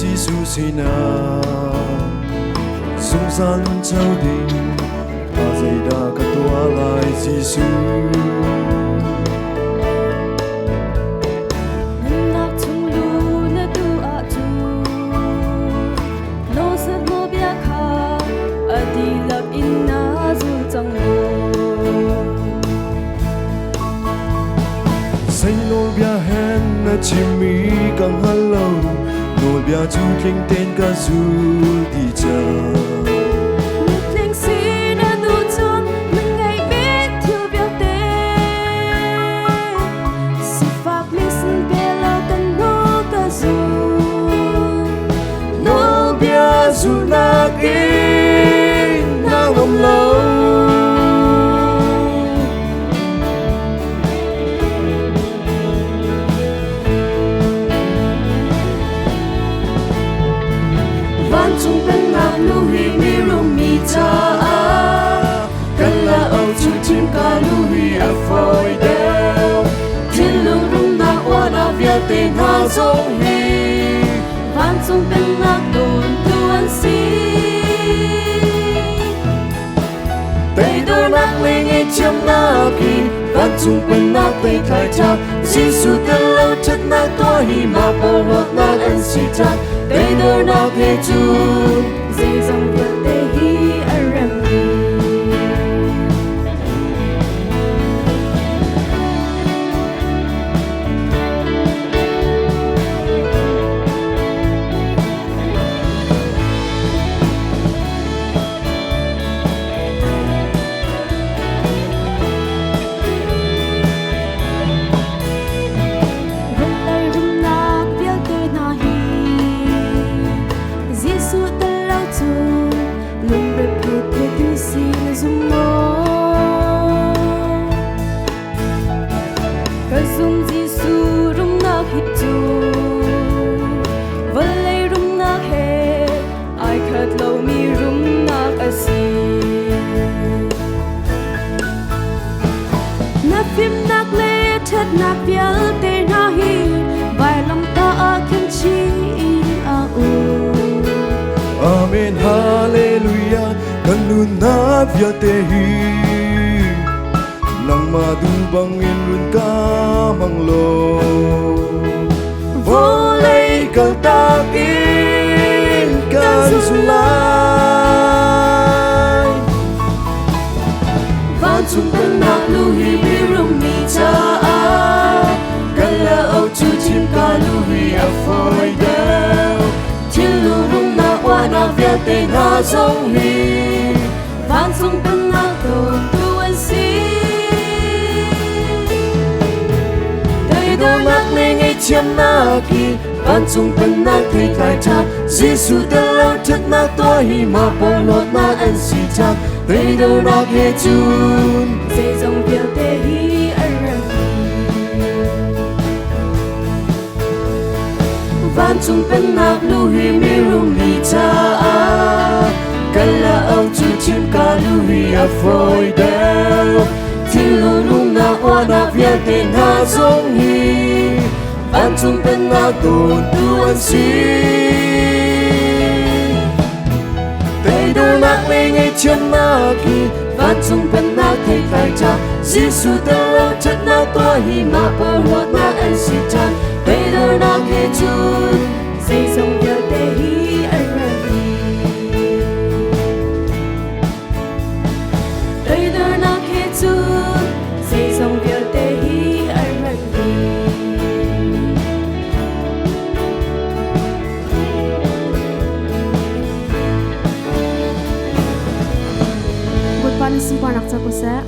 Giêsu xin sung san châu đình ta dày đa cả tua lại Giêsu chim mi càng hello nồi bia chu kinh tên ca du đi chờ linh xin đã đủ cho mình ngày biết thiếu biểu tế sự pháp mình xin bia lo cần nô ca du nồi bia du na kinh na ngom lâu chung bên ngạc lưu hi mi rung mi cha cần là âu chu chim ca lưu hi à phôi đeo thiên lưu rung na qua na vía tên ha dông hi van chung bên ngạc đồn tuan si tây đôi nát linh ấy chấm na kỳ van chung bên nát tây khai cha Giêsu tên lâu chất nát toa hi mà bờ lót nát anh si cha tây đôi nát thế chu dây dòng vượt tây hi aram Kazum Giêsu rung na hít tu, valley rung na he, ai khát lâu mi rung na asi. Na phim na lệ thét na pial te na hi, vài lòng ta a khen chi a u. Amen Hallelujah kanun na via te hi nang madubang inrun ka manglo volay kal takin kan sulay van chung bên nạc lưu hi mi rung mi cha kala âu chu chim ca lưu hi a phôi đeo thiên lưu rung na qua na vía tên ha dông hi van chung bên nạc đồn tuan si đôi nát linh ấy chấm na kỳ van chung bên nát thấy khai cha Giêsu tên lâu chất nát toa hi mà bờ lót nát anh si cha tây đôi nát thế chun dây dòng biểu tế hi aram van chung bên nát lưu hi mi rung mi cha cần là âu chu chim ca lưu hi à phôi đeo thiên lưu rung na qua na vía tên ha dông hi van chung bên nát đồn tuan si tây đôi nát linh ấy chấm na kỳ van chung bên nát thấy khai cha Giêsu tên lâu chất nát toa hi mà bờ lót nát anh si cha tây đôi nát thế chun dây dòng biểu tế hi aram tây đôi nát thế chun dây dòng biểu tế hi aram buat panis sempat nak cakap saya